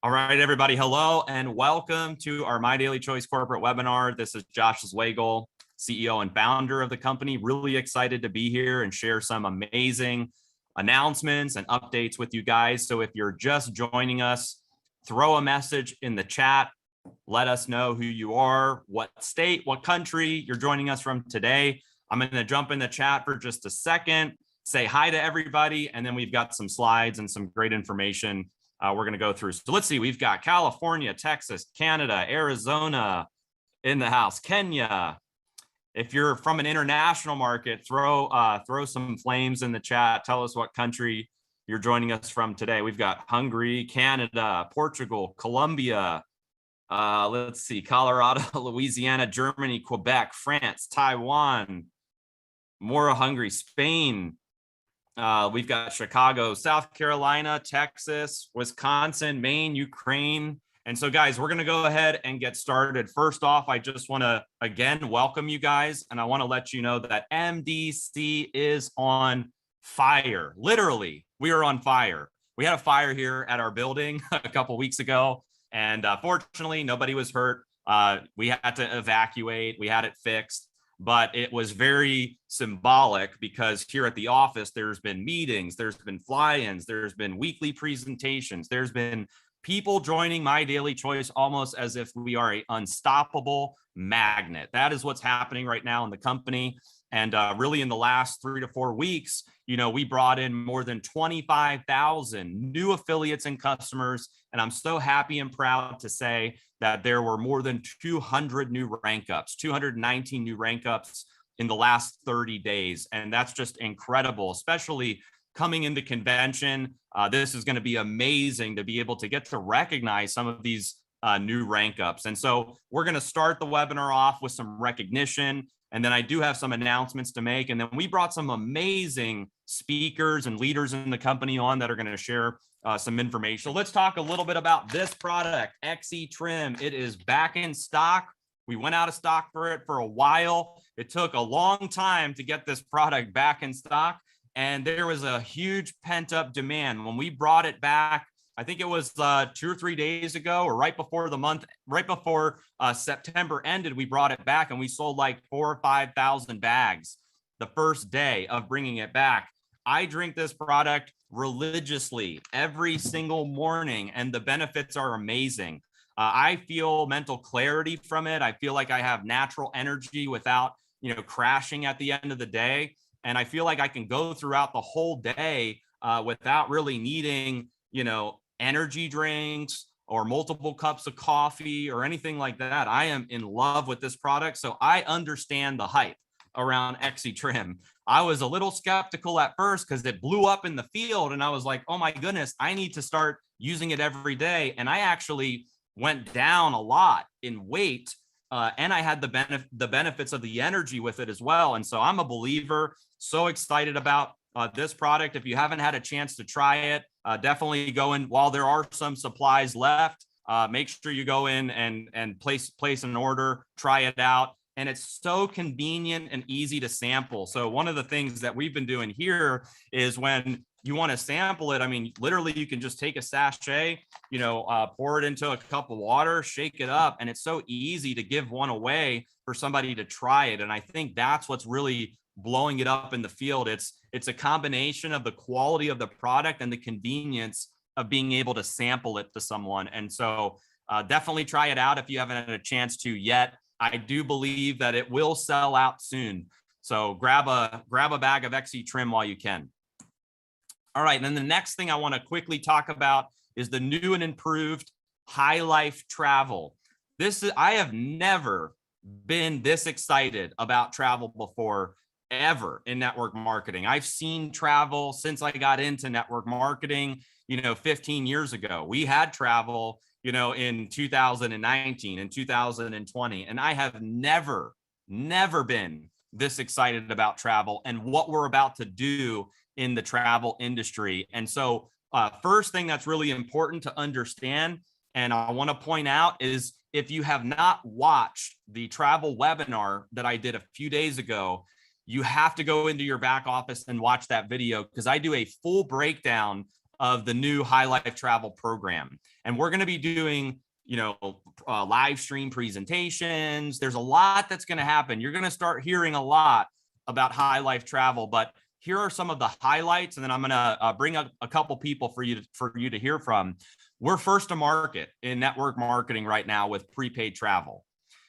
All right, everybody. Hello and welcome to our My Daily Choice corporate webinar. This is Josh Zwagil, CEO and founder of the company. Really excited to be here and share some amazing announcements and updates with you guys. So if you're just joining us, throw a message in the chat. Let us know who you are, what state, what country you're joining us from today. I'm going to jump in the chat for just a second, say hi to everybody, and then we've got some slides and some great information we're going to go through. So let's see, we've got California, Texas, Canada, Arizona in the house, Kenya. If you're from an international market, throw some flames in the chat. Tell us what country you're joining us from today. We've got Hungary, Canada, Portugal, Colombia. Let's see, Colorado, Louisiana, Germany, Quebec, France, Taiwan, more Hungary, Spain. We've got Chicago, South Carolina, Texas, Wisconsin, Maine, Ukraine. And so, guys, we're going to go ahead and get started. First off, I just want to, again, welcome you guys. And I want to let you know that MDC is on fire. Literally, we are on fire. We had a fire here at our building a couple weeks ago. And fortunately, nobody was hurt. We had to evacuate. We had it fixed. But it was very symbolic because here at the office, there's been meetings, there's been fly-ins, there's been weekly presentations, there's been people joining My Daily Choice almost as if we are an unstoppable magnet. That is what's happening right now in the company. And really in the last 3 to 4 weeks, we brought in more than 25,000 new affiliates and customers. And I'm so happy and proud to say that there were more than 200 new rank ups, 219 new rank ups in the last 30 days. And that's just incredible, especially coming into convention. This is going to be amazing to be able to get to recognize some of these new rank ups. And so we're going to start the webinar off with some recognition. And then I do have some announcements to make. And then we brought some amazing speakers and leaders in the company on that are going to share some information. So let's talk a little bit about this product, XE Trim. It is back in stock. We went out of stock for it for a while. It took a long time to get this product back in stock. And there was a huge pent up demand. When we brought it back, I think it was 2 or 3 days ago, or right before September ended, we brought it back and we sold like 4,000 or 5,000 bags the first day of bringing it back. I drink this product religiously every single morning, and the benefits are amazing. I feel mental clarity from it. I feel like I have natural energy without, crashing at the end of the day. And I feel like I can go throughout the whole day without really needing, energy drinks or multiple cups of coffee or anything like that. I am in love with this product. So I understand the hype around XE Trim. I was a little skeptical at first because it blew up in the field and I was like, oh my goodness, I need to start using it every day. And I actually went down a lot in weight and I had the benefits of the energy with it as well. And so I'm a believer, so excited about this product. If you haven't had a chance to try it, definitely go in while there are some supplies left. Make sure you go in and place an order, try it out. And it's so convenient and easy to sample. So one of the things that we've been doing here is when you want to sample it, I mean, literally you can just take a sachet, pour it into a cup of water, shake it up, and it's so easy to give one away for somebody to try it. And I think that's what's really blowing it up in the field. It's a combination of the quality of the product and the convenience of being able to sample it to someone. And so definitely try it out if you haven't had a chance to yet. I do believe that it will sell out soon. So grab a bag of XE Trim while you can. All right, and then the next thing I want to quickly talk about is the new and improved High Life Travel. I have never been this excited about travel before, ever, in network marketing. I've seen travel since I got into network marketing, 15 years ago. We had travel, in 2019 and 2020, and I have never been this excited about travel and what we're about to do in the travel industry. And so first thing that's really important to understand, and I want to point out, is if you have not watched the travel webinar that I did a few days ago, you have to go into your back office and watch that video, because I do a full breakdown of the new High Life Travel program. And we're going to be doing, live stream presentations. There's a lot that's going to happen. You're going to start hearing a lot about High Life Travel, but here are some of the highlights, and then I'm going to bring up a couple people for you to hear from. We're first to market in network marketing right now with prepaid travel.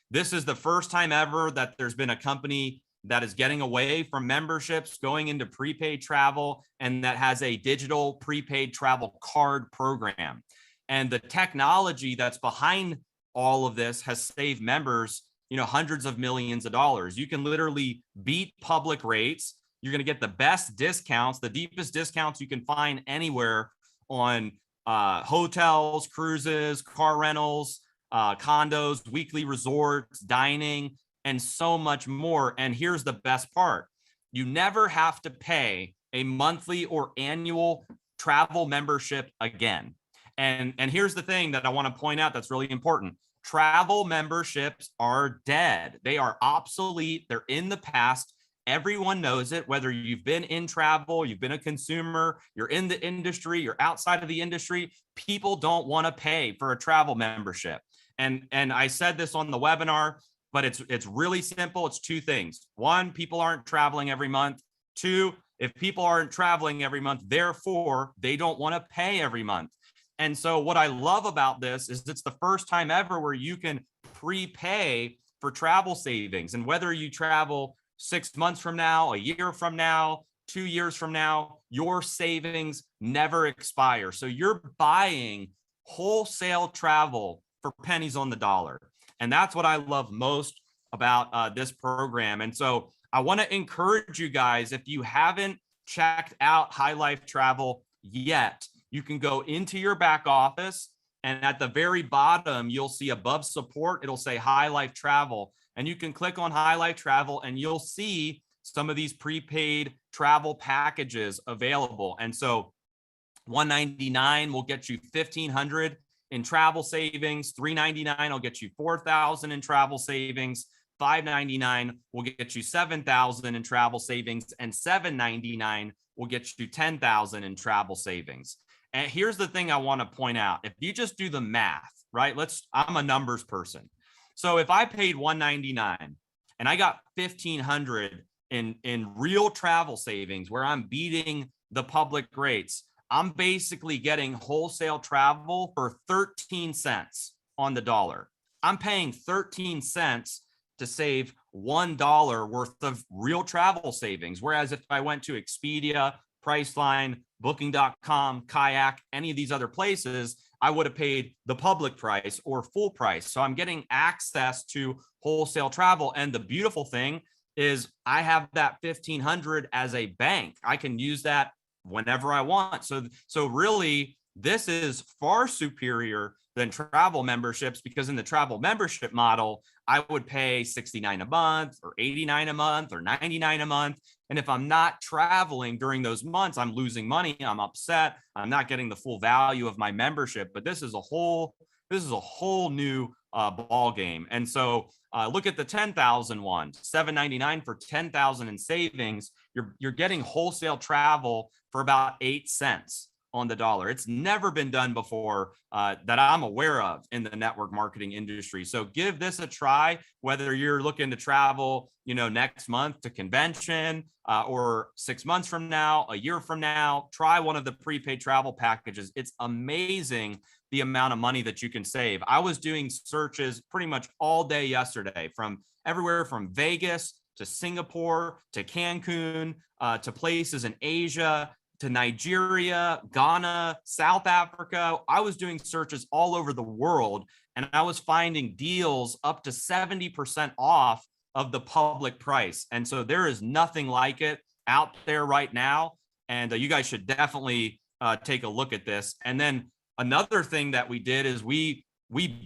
This is the first time ever that there's been a company that is getting away from memberships, going into prepaid travel, and that has a digital prepaid travel card program. And the technology that's behind all of this has saved members, hundreds of millions of dollars. You can literally beat public rates. You're going to get the best discounts, the deepest discounts you can find anywhere on hotels, cruises, car rentals, condos, weekly resorts, dining, and so much more. And here's the best part. You never have to pay a monthly or annual travel membership again. And here's the thing that I want to point out that's really important. Travel memberships are dead. They are obsolete. They're in the past. Everyone knows it, whether you've been in travel, you've been a consumer, you're in the industry, you're outside of the industry. People don't want to pay for a travel membership. And I said this on the webinar, but it's really simple. It's two things. One, people aren't traveling every month. Two, if people aren't traveling every month, therefore they don't want to pay every month. And so what I love about this is it's the first time ever where you can prepay for travel savings. And whether you travel 6 months from now, a year from now, 2 years from now, your savings never expire. So you're buying wholesale travel for pennies on the dollar. And that's what I love most about this program. And so I want to encourage you guys, if you haven't checked out High Life Travel yet, you can go into your back office, and at the very bottom, you'll see above support, it'll say High Life Travel. And you can click on High Life Travel and you'll see some of these prepaid travel packages available. And so $199 will get you $1,500 in travel savings. $399 will get you $4,000 in travel savings. $599 will get you $7,000 in travel savings, and $799 will get you $10,000 in travel savings. And here's the thing I want to point out. If you just do the math, right? I'm a numbers person. So if I paid $199 and I got $1,500 in real travel savings where I'm beating the public rates, I'm basically getting wholesale travel for 13 cents on the dollar. I'm paying 13 cents to save $1 worth of real travel savings. Whereas if I went to Expedia, Priceline, Booking.com, Kayak, any of these other places, I would have paid the public price or full price. So I'm getting access to wholesale travel. And the beautiful thing is I have that $1,500 as a bank. I can use that whenever I want. So really, this is far superior than travel memberships, because in the travel membership model, I would pay $69 a month or $89 a month or $99 a month. And if I'm not traveling during those months, I'm losing money. I'm upset. I'm not getting the full value of my membership. But this is a whole new ball game. And so look at the 10,000 one, $799 for 10,000 in savings. You're getting wholesale travel for about 8 cents on the dollar. It's never been done before that I'm aware of in the network marketing industry. So give this a try, whether you're looking to travel, next month to convention or 6 months from now, a year from now. Try one of the prepaid travel packages. It's amazing the amount of money that you can save. I was doing searches pretty much all day yesterday, from everywhere from Vegas to Singapore to Cancun to places in Asia, to Nigeria, Ghana, South Africa. I was doing searches all over the world, and I was finding deals up to 70% off of the public price. And so there is nothing like it out there right now. And you guys should definitely take a look at this. And then another thing that we did is we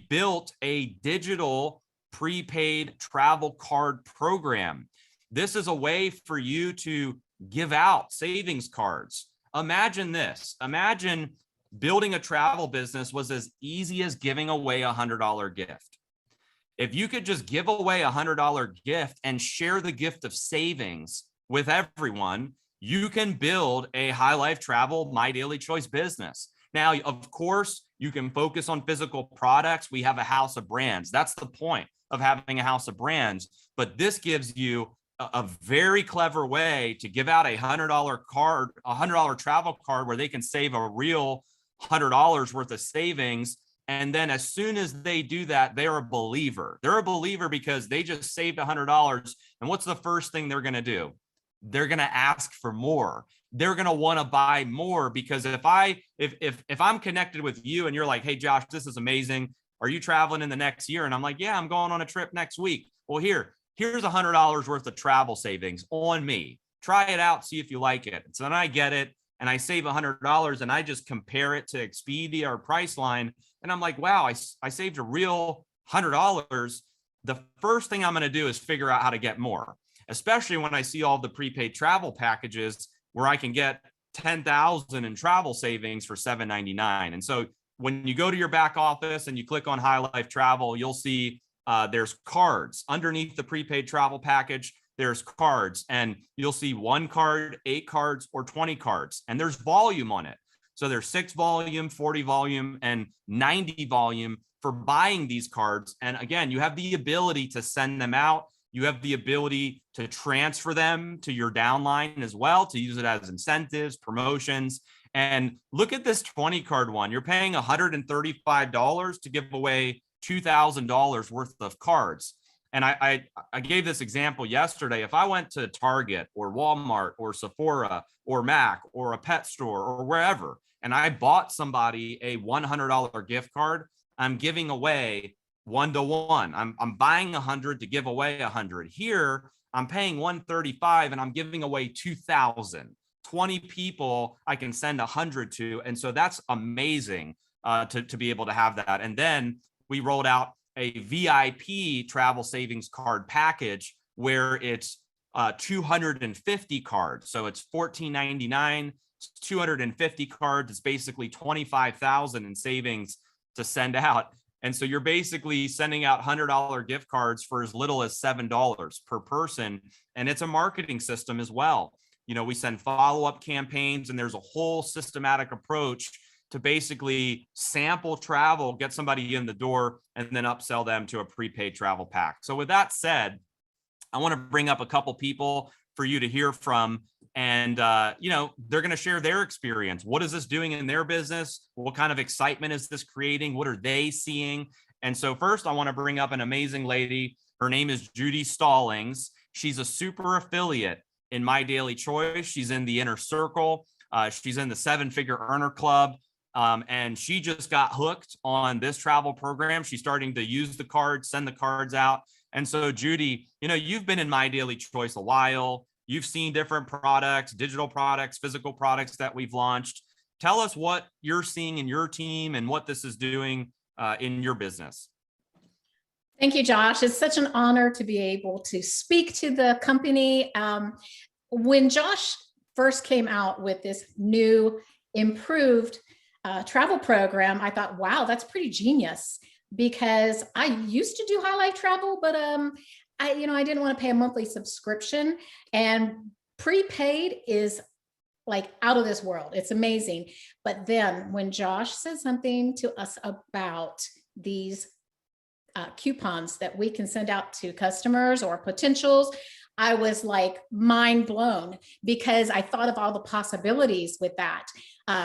built a digital prepaid travel card program. This is a way for you to give out savings cards. Imagine this. Imagine building a travel business was as easy as giving away a $100 gift. If you could just give away a $100 gift and share the gift of savings with everyone, you can build a high life travel My Daily Choice business. Now, of course, you can focus on physical products. We have a house of brands. That's the point of having a house of brands. But this gives you a very clever way to give out a $100 card, a $100 travel card where they can save a real $100 worth of savings. And then as soon as they do that, they're a believer. They're a believer because they just saved $100. And what's the first thing they're going to do? They're going to ask for more. They're going to want to buy more, because if I'm connected with you and you're like, hey, Josh, this is amazing. Are you traveling in the next year? And I'm like, yeah, I'm going on a trip next week. Well, here's $100 worth of travel savings on me. Try it out. See if you like it. So then I get it and I save $100 and I just compare it to Expedia or Priceline. And I'm like, wow, I saved a real $100. The first thing I'm going to do is figure out how to get more, especially when I see all the prepaid travel packages where I can get $10,000 in travel savings for $799. And so when you go to your back office and you click on High Life Travel, you'll see there's cards underneath the prepaid travel package. There's cards, and you'll see 1 card, 8 cards, or 20 cards, and there's volume on it. So there's 6 volume, 40 volume, and 90 volume for buying these cards. And again, you have the ability to send them out. You have the ability to transfer them to your downline as well, to use it as incentives, promotions. And look at this 20 card one. You're paying $135 to give away $2,000 worth of cards. And I gave this example yesterday. If I went to Target or Walmart or Sephora or Mac or a pet store or wherever, and I bought somebody a $100 gift card, I'm giving away 1-to-1. I'm buying 100 to give away 100. Here, I'm paying $135 and I'm giving away 2,000. 20 people I can send 100 to. And so that's amazing to be able to have that. And then we rolled out a VIP travel savings card package where it's 250 cards. So it's $14.99, 250 cards. It's basically 25,000 in savings to send out. And so you're basically sending out $100 gift cards for as little as $7 per person. And it's a marketing system as well. You know, we send follow-up campaigns, and there's a whole systematic approach to basically sample travel, get somebody in the door, and then upsell them to a prepaid travel pack. So with that said, I want to bring up a couple people for you to hear from. And, you know, they're going to share their experience. What is this doing in their business? What kind of excitement is this creating? What are they seeing? And so first, I want to bring up an amazing lady. Her name is Judy Stallings. She's a super affiliate in My Daily Choice. She's in the Inner Circle. She's in the 7-Figure Earner Club. And she just got hooked on this travel program. She's starting to use the cards, send the cards out. And so, Judy, you know, you've been in My Daily Choice a while. You've seen different products, digital products, physical products that we've launched. Tell us what you're seeing in your team and what this is doing in your business. Thank you, Josh. It's such an honor to be able to speak to the company. When Josh first came out with this new, improved travel program, I thought, wow, that's pretty genius, because I used to do High Life Travel, but I didn't want to pay a monthly subscription, and prepaid is like out of this world. It's amazing. But then when Josh said something to us about these coupons that we can send out to customers or potentials, I was like mind blown, because I thought of all the possibilities with that.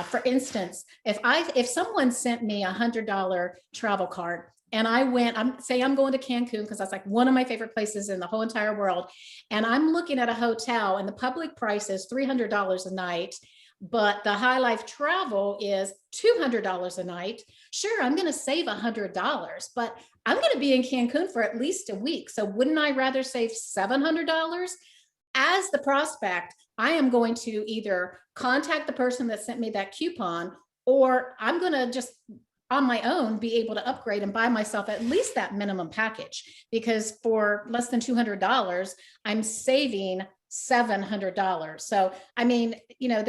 For instance, if someone sent me $100 travel card and I went, I'm going to Cancun because that's like one of my favorite places in the whole entire world, and I'm looking at a hotel and the public price is $300 a night, but the High Life Travel is $200 a night. Sure, I'm going to save $100, but I'm going to be in Cancun for at least a week. So wouldn't I rather save $700? As the prospect, I am going to either contact the person that sent me that coupon, or I'm going to just on my own be able to upgrade and buy myself at least that minimum package, because for less than $200, I'm saving $700. So, I mean, you know,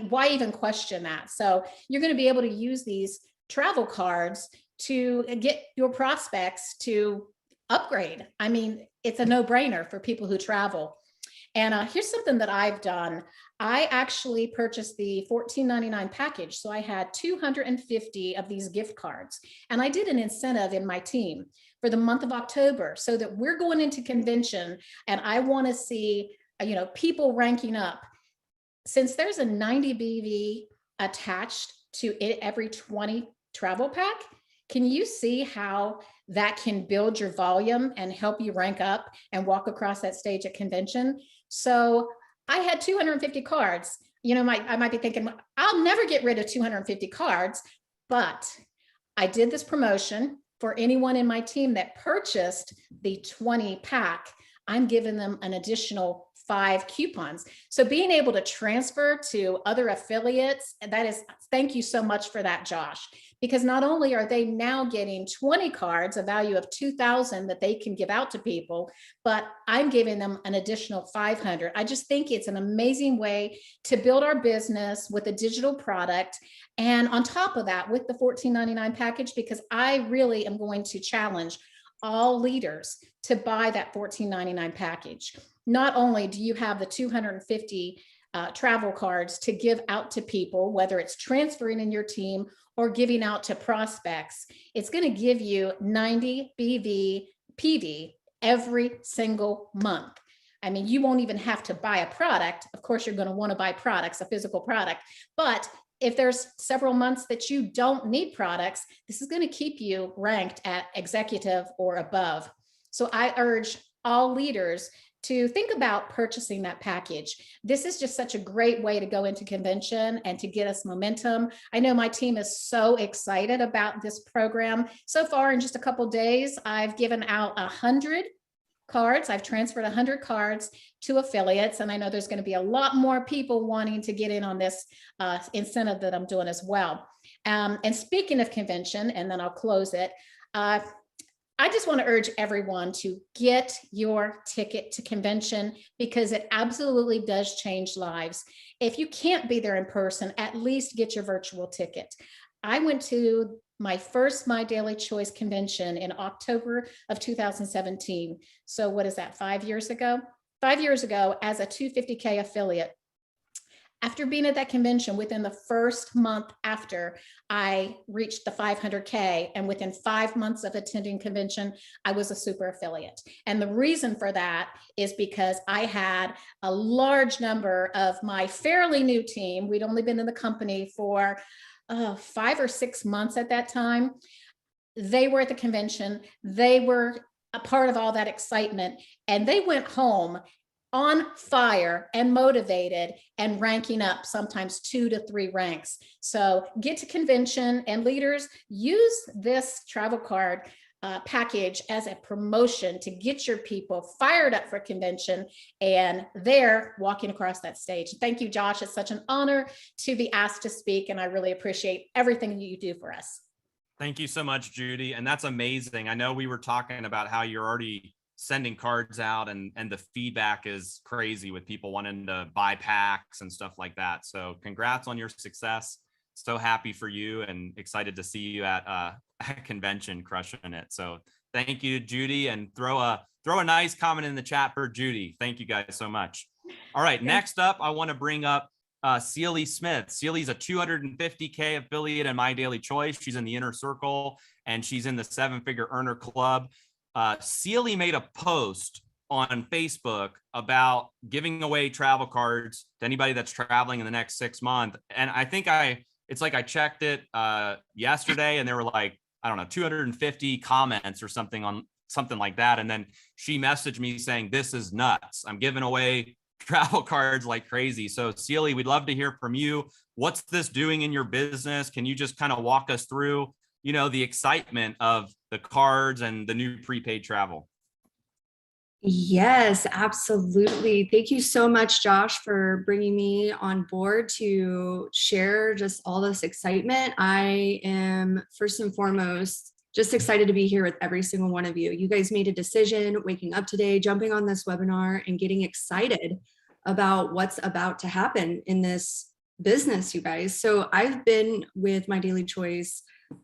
why even question that? So you're going to be able to use these travel cards to get your prospects to upgrade. I mean, it's a no-brainer for people who travel. And here's something that I've done. I actually purchased the $14.99 package. So I had 250 of these gift cards. And I did an incentive in my team for the month of October so that we're going into convention and I want to see, people ranking up. Since there's a 90 BV attached to it every 20 travel pack, can you see how that can build your volume and help you rank up and walk across that stage at convention? So I had 250 cards. I might be thinking, I'll never get rid of 250 cards, but I did this promotion for anyone in my team that purchased the 20 pack. I'm giving them an additional 5 coupons. So being able to transfer to other affiliates, thank you so much for that, Josh, because not only are they now getting 20 cards, a value of 2,000 that they can give out to people, but I'm giving them an additional 500. I just think it's an amazing way to build our business with a digital product. And on top of that, with the $14.99 package, because I really am going to challenge all leaders to buy that $14.99 package. Not only do you have the 250 travel cards to give out to people, whether it's transferring in your team or giving out to prospects, it's going to give you 90 BV PV every single month. I mean, you won't even have to buy a product. Of course, you're going to want to buy products, a physical product, but if there's several months that you don't need products, this is going to keep you ranked at executive or above. So I urge all leaders to think about purchasing that package. This is just such a great way to go into convention and to get us momentum. I know my team is so excited about this program. So far, in just a couple of days, I've given out 100 cards. I've transferred 100 cards to affiliates, and I know there's going to be a lot more people wanting to get in on this incentive that I'm doing as well. And speaking of convention, and then I'll close it, I just want to urge everyone to get your ticket to convention because it absolutely does change lives. If you can't be there in person, at least get your virtual ticket. I went to my first My Daily Choice convention in October of 2017. So what is that, 5 years ago? 5 years ago as a 250K affiliate. After being at that convention, within the first month after, I reached the 500K, and within 5 months of attending convention, I was a super affiliate. And the reason for that is because I had a large number of my fairly new team. We'd only been in the company for 5 or 6 months at that time. They were at the convention. They were a part of all that excitement, and they went home on fire and motivated and ranking up sometimes 2 to 3 ranks. So get to convention, and leaders, use this travel card package as a promotion to get your people fired up for convention and they're walking across that stage. Thank you, Josh. It's such an honor to be asked to speak, and I really appreciate everything you do for us. Thank you so much, Judy. And that's amazing. I know we were talking about how you're already sending cards out and the feedback is crazy with people wanting to buy packs and stuff like that. So congrats on your success. So happy for you and excited to see you at convention crushing it. So thank you, Judy, and throw a nice comment in the chat for Judy. Thank you guys so much. All right, next up, I want to bring up Celie Smith. Celie's a 250K affiliate in My Daily Choice. She's in the inner circle and she's in the 7-figure earner club. Celie made a post on Facebook about giving away travel cards to anybody that's traveling in the next 6 months. And I think it's like I checked it yesterday and there were like, I don't know, 250 comments or something like that. And then she messaged me saying, this is nuts. I'm giving away travel cards like crazy. So Celie, we'd love to hear from you. What's this doing in your business? Can you just kind of walk us through, the excitement of the cards and the new prepaid travel? Yes, absolutely. Thank you so much, Josh, for bringing me on board to share just all this excitement. I am first and foremost just excited to be here with every single one of you. You guys made a decision waking up today, jumping on this webinar and getting excited about what's about to happen in this business, you guys. So I've been with My Daily Choice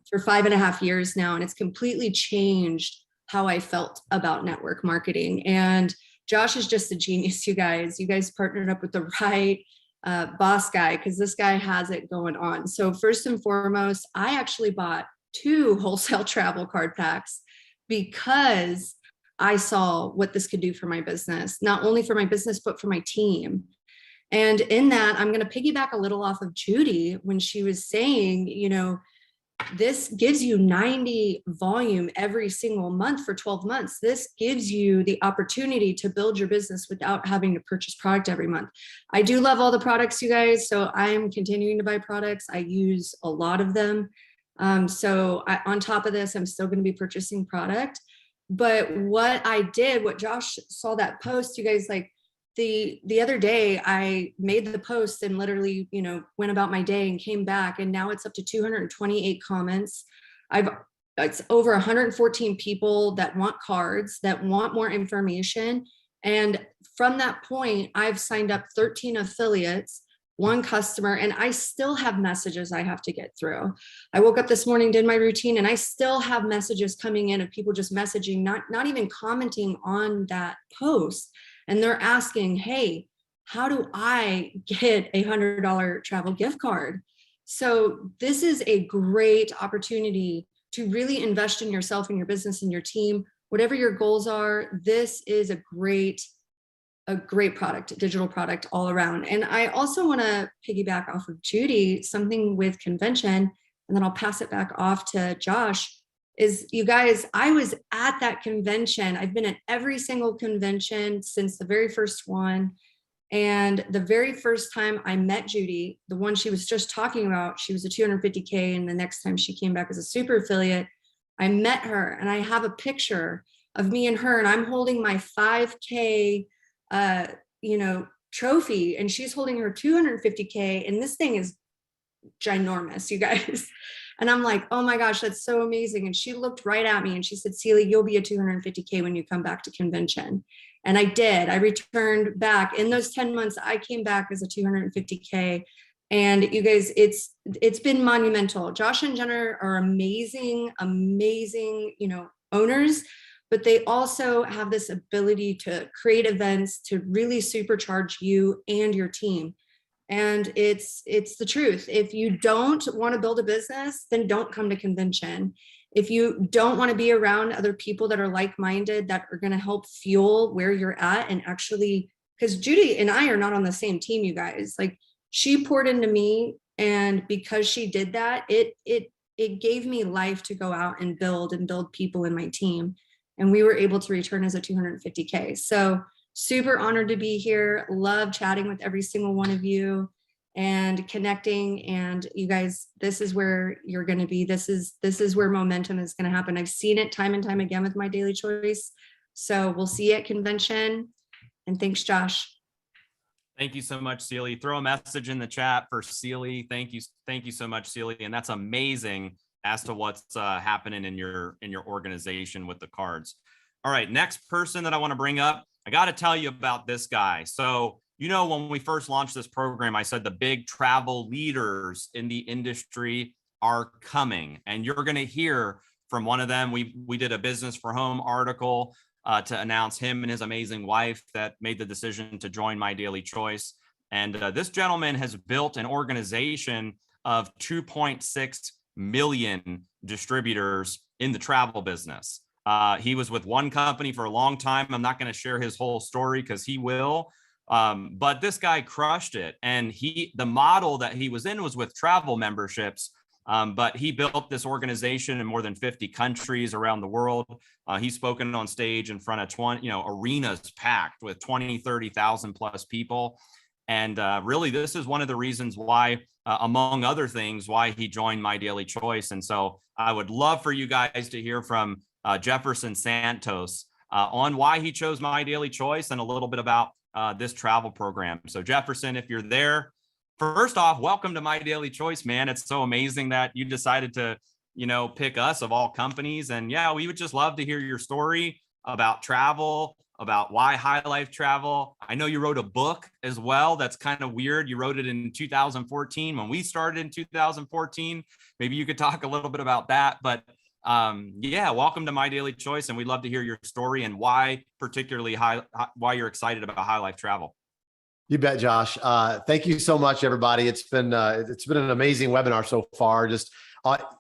for 5.5 years now, and it's completely changed how I felt about network marketing. And Josh is just a genius, you guys. You guys partnered up with the right boss guy, because this guy has it going on. So first and foremost, I actually bought 2 wholesale travel card packs because I saw what this could do for my business, not only for my business, but for my team. And in that, I'm going to piggyback a little off of Judy when she was saying, you know, this gives you 90 volume every single month for 12 months. This gives you the opportunity to build your business without having to purchase product every month. I do love all the products, you guys. So I'm continuing to buy products. I use a lot of them. On top of this, I'm still going to be purchasing product. But what I did, what Josh saw that post, you guys, like, the other day I made the post and literally, you know, went about my day and came back, and now it's up to 228 comments. It's over 114 people that want cards, that want more information. And from that point, I've signed up 13 affiliates, 1 customer, and I still have messages I have to get through. I woke up this morning, did my routine, and I still have messages coming in of people just messaging, not even commenting on that post. And they're asking, hey, how do I get a $100 travel gift card? So this is a great opportunity to really invest in yourself and your business and your team. Whatever your goals are, this is a great product, a digital product all around. And I also want to piggyback off of Judy, something with convention, and then I'll pass it back off to Josh. Is, you guys, I was at that convention. I've been at every single convention since the very first one. And the very first time I met Judy, the one she was just talking about, she was a 250K. And the next time she came back as a super affiliate, I met her, and I have a picture of me and her, and I'm holding my 5K, trophy, and she's holding her 250K. And this thing is ginormous, you guys. And I'm like, oh my gosh, that's so amazing. And she looked right at me and she said, Celia, you'll be a 250K when you come back to convention. And I did. I returned back. In those 10 months, I came back as a 250K. And you guys, it's been monumental. Josh and Jenna are amazing, owners, but they also have this ability to create events to really supercharge you and your team. And it's the truth. If you don't want to build a business, then don't come to convention. If you don't want to be around other people that are like-minded, that are going to help fuel where you're at, and actually, because Judy and I are not on the same team, you guys. Like, she poured into me, and because she did that, it gave me life to go out and build people in my team. And we were able to return as a 250K. So super honored to be here. Love chatting with every single one of you and connecting. And you guys, this is where you're going to be. This is where momentum is going to happen. I've seen it time and time again with My Daily Choice. So we'll see you at convention. And thanks, Josh. Thank you so much, Celia. Throw a message in the chat for Celia. Thank you so much, Celia. And that's amazing as to what's happening in your organization with the cards. All right, next person that I want to bring up, I got to tell you about this guy. So, when we first launched this program, I said the big travel leaders in the industry are coming, and you're going to hear from one of them. We did a Business for Home article to announce him and his amazing wife that made the decision to join My Daily Choice. And this gentleman has built an organization of 2.6 million distributors in the travel business. He was with one company for a long time. I'm not going to share his whole story because he will. But this guy crushed it. And the model that he was in was with travel memberships. But he built this organization in more than 50 countries around the world. He's spoken on stage in front of 20, arenas packed with 20, 30,000 plus people. And really, this is one of the reasons why, among other things, why he joined My Daily Choice. And so I would love for you guys to hear from Jefferson Santos on why he chose My Daily Choice and a little bit about this travel program. So Jefferson, if you're there, first off, welcome to My Daily Choice, man. It's so amazing that you decided to, pick us of all companies. And yeah, we would just love to hear your story about travel, about why High Life Travel. I know you wrote a book as well. That's kind of weird. You wrote it in 2014 when we started in 2014. Maybe you could talk a little bit about that. But Yeah, welcome to My Daily Choice, and we'd love to hear your story and why particularly why you're excited about High Life Travel. You bet, Josh. Thank you so much, everybody. It's been an amazing webinar so far. Just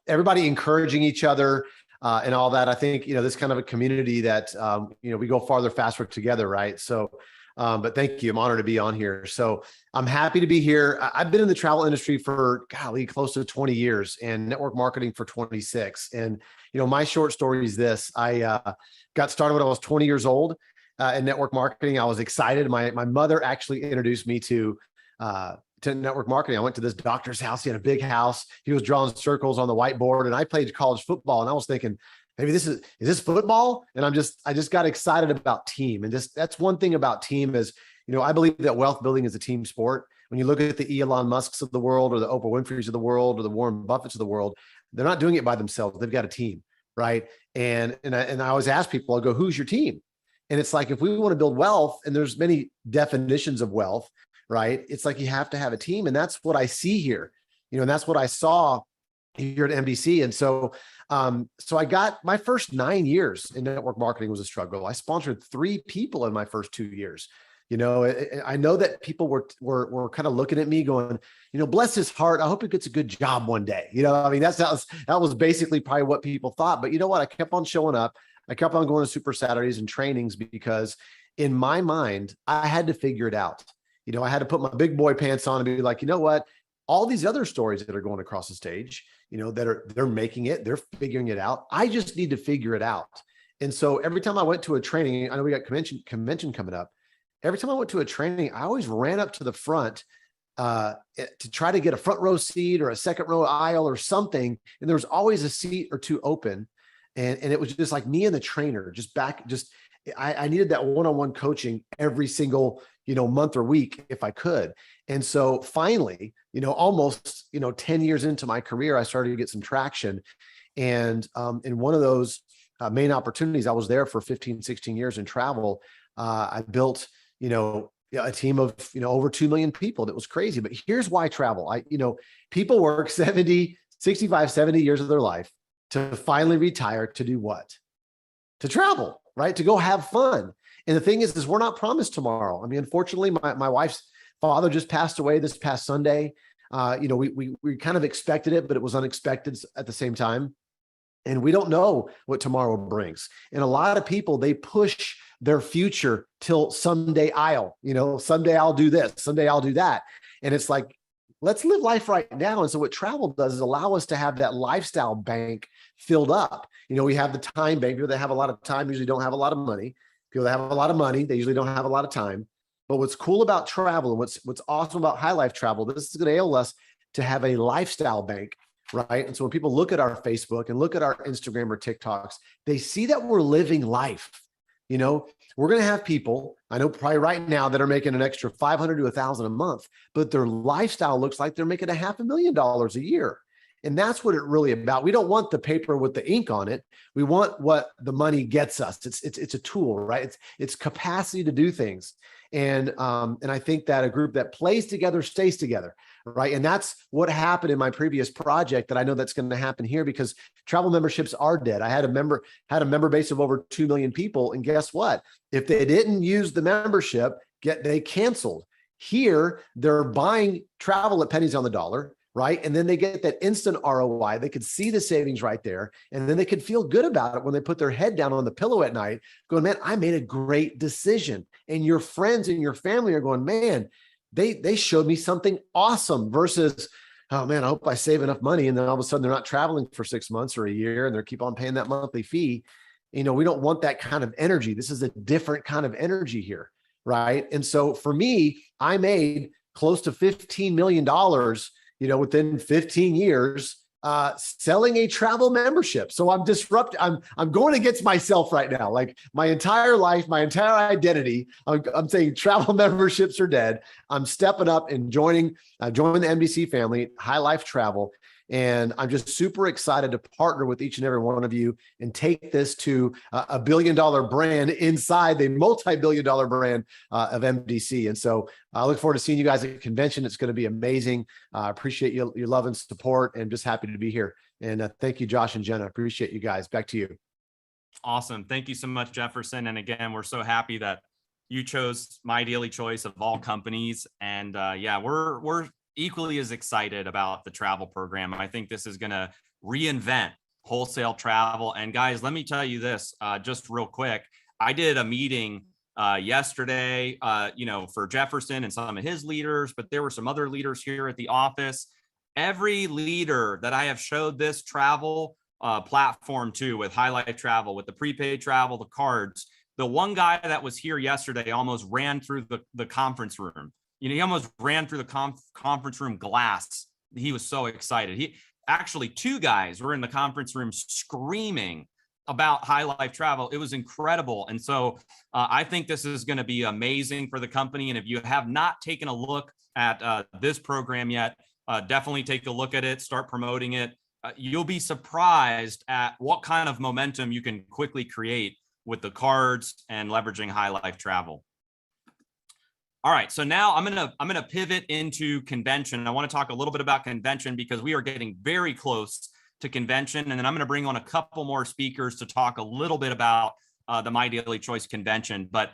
everybody encouraging each other and all that. I think this kind of a community that we go farther, faster together, right? So, but thank you. I'm honored to be on here. So I'm happy to be here. I've been in the travel industry for close to 20 years and network marketing for 26. And my short story is this: I got started when I was 20 years old. In network marketing. I was excited. My mother actually introduced me to network marketing. I went to this doctor's house. He had a big house. He was drawing circles on the whiteboard, and I played college football. And I was thinking, maybe is this football? And I just got excited about team. And that's one thing about team is, I believe that wealth building is a team sport. When you look at the Elon Musks of the world, or the Oprah Winfrey's of the world, or the Warren Buffett's of the world, they're not doing it by themselves. They've got a team, right? And I always ask people, I go, who's your team? And it's like, if we want to build wealth, and there's many definitions of wealth, right? It's like you have to have a team. And that's what I see here, and that's what I saw here at MDC. And so, so I got my first 9 years in network marketing was a struggle. I sponsored 3 people in my first 2 years. I know that people were kind of looking at me going, bless his heart, I hope he gets a good job one day. That was basically probably what people thought. But you know what? I kept on showing up. I kept on going to Super Saturdays and trainings because in my mind, I had to figure it out. I had to put my big boy pants on and be like, you know what? All these other stories that are going across the stage, they're making it, they're figuring it out. I just need to figure it out. And so every time I went to a training, I know we got convention coming up. Every time I went to a training, I always ran up to the front to try to get a front row seat or a second row aisle or something. And there was always a seat or two open. And it was just like me and the trainer I needed that one-on-one coaching every single, month or week if I could. And so finally, almost, 10 years into my career, I started to get some traction. And in one of those main opportunities, I was there for 15, 16 years in travel. I built, a team of, over 2 million people. That was crazy. But here's why travel. People work 65, 70 years of their life to finally retire to do what? To travel, right? To go have fun. And the thing is we're not promised tomorrow. I mean, unfortunately, my wife's father just passed away this past Sunday. We kind of expected it, but it was unexpected at the same time. And we don't know what tomorrow brings. And a lot of people, they push their future till someday someday I'll do this, someday I'll do that. And it's like, let's live life right now. And so what travel does is allow us to have that lifestyle bank filled up. We have the time bank. People that have a lot of time usually don't have a lot of money. People that have a lot of money, they usually don't have a lot of time. But what's cool about travel and what's awesome about High Life Travel, this is going to enable us to have a lifestyle bank, right? And so when people look at our Facebook and look at our Instagram or TikToks, they see that we're living life. We're going to have people, I know probably right now, that are making an extra $500 to $1,000 a month, but their lifestyle looks like they're making $500,000 a year. And that's what it's really about. We don't want the paper with the ink on it. We want what the money gets us. It's a tool, right? It's capacity to do things. And I think that a group that plays together stays together, right? And that's what happened in my previous project that I know that's going to happen here, because travel memberships are dead. I had a member base of over 2 million people. And guess what? If they didn't use the membership, they canceled. Here, they're buying travel at pennies on the dollar, right? And then they get that instant ROI. They could see the savings right there. And then they could feel good about it when they put their head down on the pillow at night going, man, I made a great decision. And your friends and your family are going, man, they showed me something awesome, versus, oh man, I hope I save enough money. And then all of a sudden they're not traveling for 6 months or a year and they keep on paying that monthly fee. We don't want that kind of energy. This is a different kind of energy here, right? And so for me, I made close to $15 million within 15 years, selling a travel membership. So I'm disrupting, I'm going against myself right now. Like my entire life, my entire identity, I'm saying travel memberships are dead. I'm stepping up and joining the MDC family, High Life Travel. And I'm just super excited to partner with each and every one of you and take this to a $1 billion brand inside the multi-billion dollar brand of MDC. And so I look forward to seeing you guys at the convention. It's going to be amazing. I appreciate your love and support, and just happy to be here And thank you, Josh and Jenna. Appreciate you guys. Back to you. Awesome. Thank you so much, Jefferson. And again, we're so happy that you chose My Daily Choice of all companies. And yeah, we're equally as excited about the travel program. I think this is going to reinvent wholesale travel. And guys, let me tell you this, just real quick. I did a meeting yesterday, for Jefferson and some of his leaders, but there were some other leaders here at the office. Every leader that I have showed this travel platform to, with High Life Travel, with the prepaid travel, the cards, the one guy that was here yesterday almost ran through the conference room. He almost ran through the conference room glass. He was so excited. Actually, two guys were in the conference room screaming about High Life Travel. It was incredible. And so I think this is going to be amazing for the company. And if you have not taken a look at this program yet, definitely take a look at it, start promoting it. You'll be surprised at what kind of momentum you can quickly create with the cards and leveraging High Life Travel. All right, so now I'm gonna pivot into convention. I want to talk a little bit about convention because we are getting very close to convention, and then I'm going to bring on a couple more speakers to talk a little bit about the My Daily Choice convention. But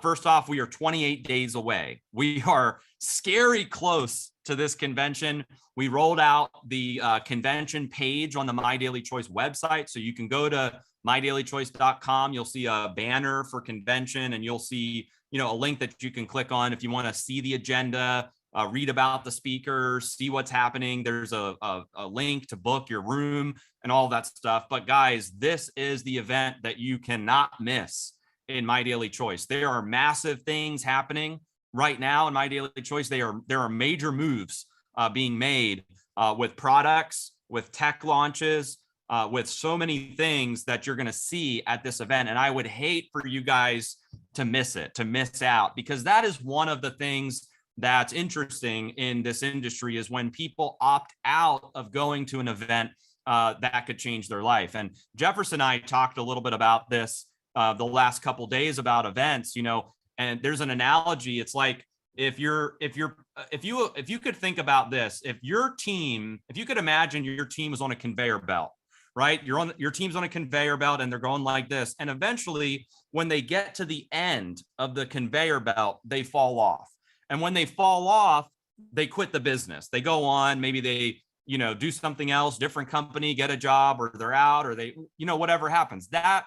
first off, we are 28 days away. We are scary close to this convention. We rolled out the convention page on the My Daily Choice website. So you can go to mydailychoice.com. You'll see a banner for convention, and you'll see, a link that you can click on if you want to see the agenda, read about the speakers, see what's happening. There's a link to book your room and all that stuff. But guys, this is the event that you cannot miss in My Daily Choice. There are massive things happening right now in My Daily Choice. There are major moves being made with products, with tech launches, with so many things that you're going to see at this event. And I would hate for you guys to miss out, because that is one of the things that's interesting in this industry, is when people opt out of going to an event that could change their life. And Jefferson and I talked a little bit about this the last couple of days about events, and there's an analogy. It's like, if you could think about this, if you could imagine your team is on a conveyor belt, right? Your team's on a conveyor belt and they're going like this. And eventually when they get to the end of the conveyor belt, they fall off. And when they fall off, they quit the business. They go on, maybe they, do something else, different company, get a job, or they're out, or they, whatever happens. That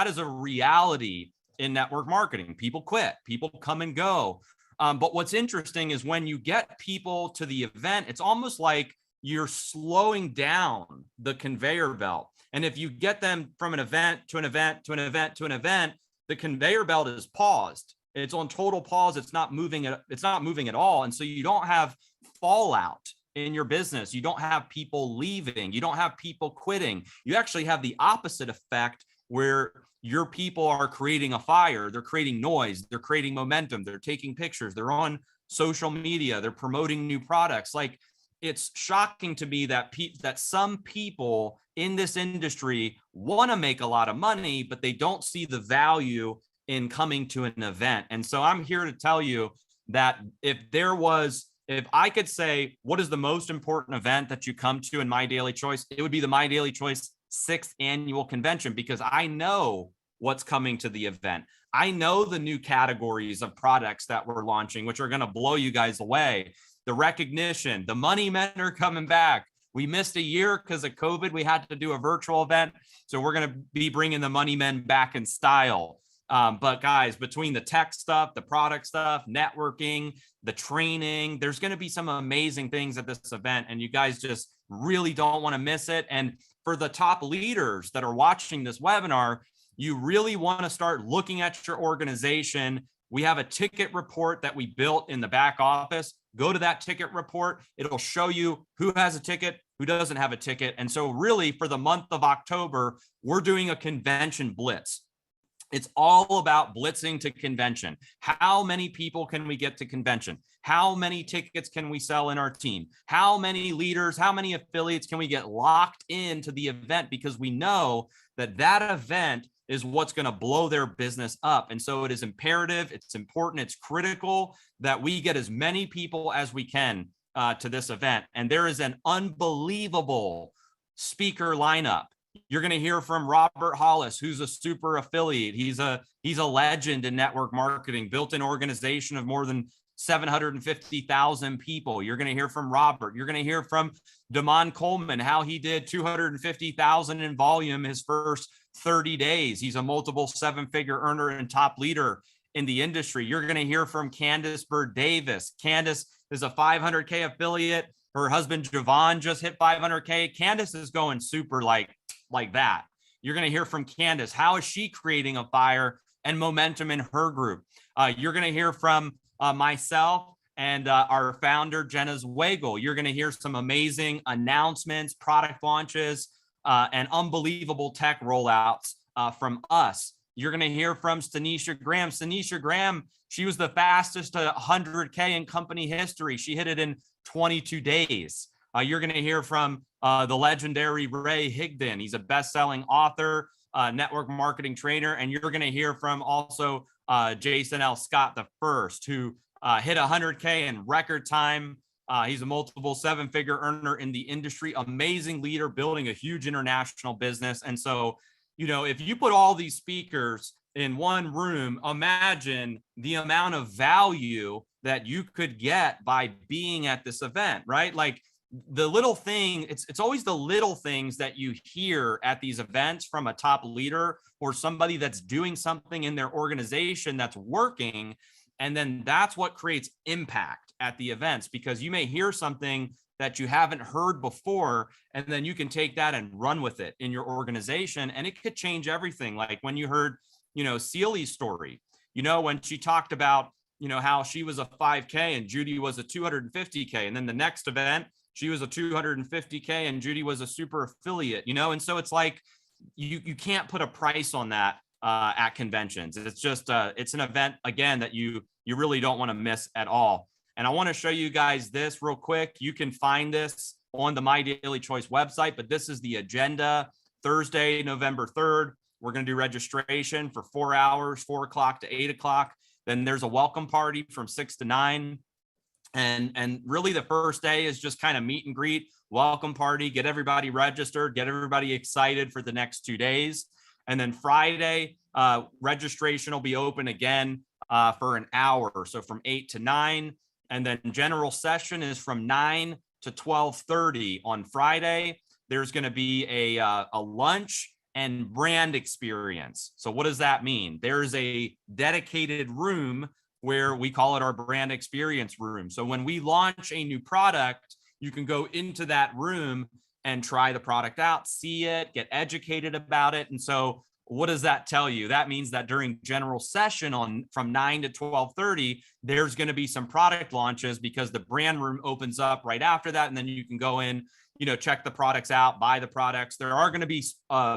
is a reality in network marketing. People quit, people come and go. But what's interesting is when you get people to the event, it's almost like you're slowing down the conveyor belt. And if you get them from an event to an event to an event to an event, the conveyor belt is paused. It's on total pause. It's not moving at all. And so you don't have fallout in your business. You don't have people leaving. You don't have people quitting. You actually have the opposite effect, where your people are creating a fire. They're creating noise. They're creating momentum. They're taking pictures. They're on social media. They're promoting new products. Like, it's shocking to me that some people in this industry want to make a lot of money, but they don't see the value in coming to an event. And so I'm here to tell you that if I could say, what is the most important event that you come to in My Daily Choice, it would be the My Daily Choice 6th annual convention, because I know what's coming to the event. I know the new categories of products that we're launching, which are going to blow you guys away. The recognition, the money men are coming back. We missed a year because of COVID. We had to do a virtual event. So we're going to be bringing the money men back in style. But guys, between the tech stuff, the product stuff, networking, the training, there's going to be some amazing things at this event, and you guys just really don't want to miss it. And for the top leaders that are watching this webinar, you really want to start looking at your organization. We have a ticket report that we built in the back office. Go to that ticket report. It'll show you who has a ticket, who doesn't have a ticket. And so really, for the month of October, we're doing a convention blitz. It's all about blitzing to convention. How many people can we get to convention? How many tickets can we sell in our team? How many leaders, how many affiliates can we get locked into the event? Because we know that event is what's going to blow their business up. And so it is imperative, it's important, it's critical that we get as many people as we can to this event. And there is an unbelievable speaker lineup. You're going to hear from Robert Hollis, who's a super affiliate. He's a legend in network marketing, built an organization of more than 750,000 people. You're going to hear from Robert. You're going to hear from Damon Coleman, how he did 250,000 in volume his first 30 days. He's a multiple seven-figure earner and top leader in the industry. You're going to hear from Candace Bird Davis. Candace is a 500K affiliate. Her husband, Javon, just hit 500K. Candace is going super like that. You're going to hear from Candace. How is she creating a fire and momentum in her group? You're going to hear from myself and our founder, Josh Zwagil. You're going to hear some amazing announcements, product launches, and unbelievable tech rollouts from us. You're going to hear from Stanisha Graham. Stanisha Graham, she was the fastest 100K in company history. She hit it in 22 days. You're going to hear from the legendary Ray Higdon. He's a best-selling author, network marketing trainer. And you're going to hear from also Jason L. Scott the first, who hit 100K in record time. He's a multiple seven-figure earner in the industry, amazing leader, building a huge international business. And so, you know, if you put all these speakers in one room, imagine the amount of value that you could get by being at this event, right? Like the little thing, it's always the little things that you hear at these events from a top leader or somebody that's doing something in their organization that's working. And then that's what creates impact at the events, because you may hear something that you haven't heard before, and then you can take that and run with it in your organization, and it could change everything. Like when you heard, you know, Celi's story, you know, when she talked about, you know, how she was a 5K and Judy was a 250K, and then the next event she was a 250K and Judy was a super affiliate, you know. And so it's like you can't put a price on that at conventions. It's just it's an event, again, that you really don't want to miss at all. And I want to show you guys this real quick. You can find this on the My Daily Choice website, but this is the agenda. Thursday, November 3rd, we're going to do registration for 4 hours, 4 o'clock to 8 o'clock. Then there's a welcome party from 6 to 9. And really the first day is just kind of meet and greet, welcome party, get everybody registered, get everybody excited for the next 2 days. And then Friday, registration will be open again for an hour. So from 8 to 9. And then general session is from 9 to 12:30 on Friday. There's going to be a lunch and brand experience. So what does that mean? There's a dedicated room where we call it our brand experience room. So when we launch a new product, you can go into that room and try the product out, see it, get educated about it. And so what does that tell you? That means that during general session from 9 to 12:30, there's going to be some product launches, because the brand room opens up right after that. And then you can go in, you know, check the products out, buy the products. There are going to be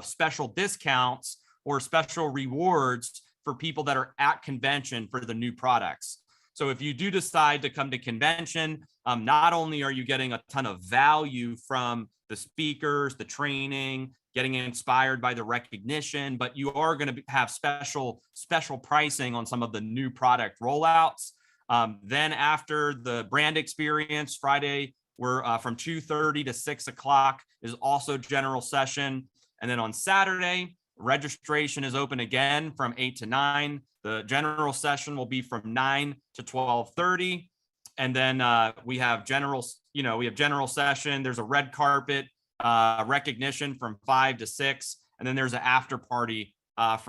special discounts or special rewards for people that are at convention for the new products. So if you do decide to come to convention, not only are you getting a ton of value from the speakers, the training, getting inspired by the recognition, but you are going to have special pricing on some of the new product rollouts. Then after the brand experience, Friday, we're from 2:30 to 6 o'clock is also general session. And then on Saturday, registration is open again from 8 to 9. The general session will be from 9 to 12:30. And then we have general session. There's a red carpet recognition from 5 to 6. And then there's an after party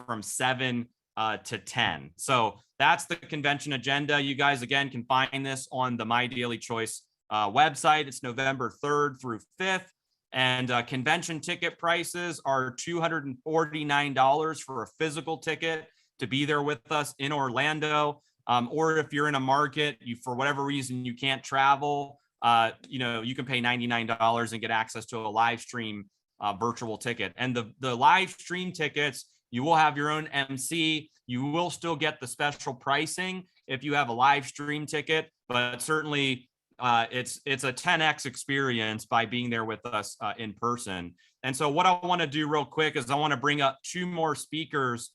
from 7 to 10. So that's the convention agenda. You guys, again, can find this on the My Daily Choice website. It's November 3rd through 5th. And convention ticket prices are $249 for a physical ticket to be there with us in Orlando. Or if you're in a market, for whatever reason you can't travel, you can pay $99 and get access to a live stream virtual ticket. And the live stream tickets, you will have your own MC. You will still get the special pricing if you have a live stream ticket, but certainly it's a 10x experience by being there with us in person. And so what I want to do real quick is I want to bring up 2 more speakers,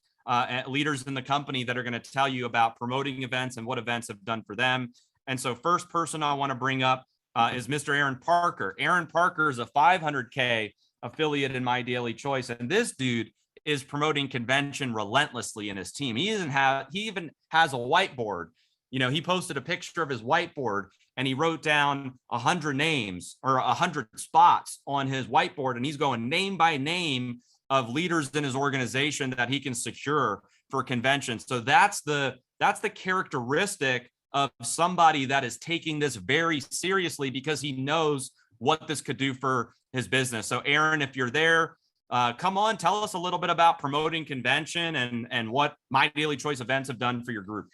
leaders in the company, that are going to tell you about promoting events and what events have done for them. And so first person I want to bring up is Mr. Aaron Parker. Aaron Parker is a 500K affiliate in My Daily Choice. And this dude is promoting convention relentlessly in his team. He even has a whiteboard. You know, he posted a picture of his whiteboard and he wrote down 100 names or 100 spots on his whiteboard. And he's going name by name of leaders in his organization that he can secure for conventions. So that's the characteristic of somebody that is taking this very seriously, because he knows what this could do for his business. So Aaron, if you're there, come on, tell us a little bit about promoting convention and what My Daily Choice events have done for your group.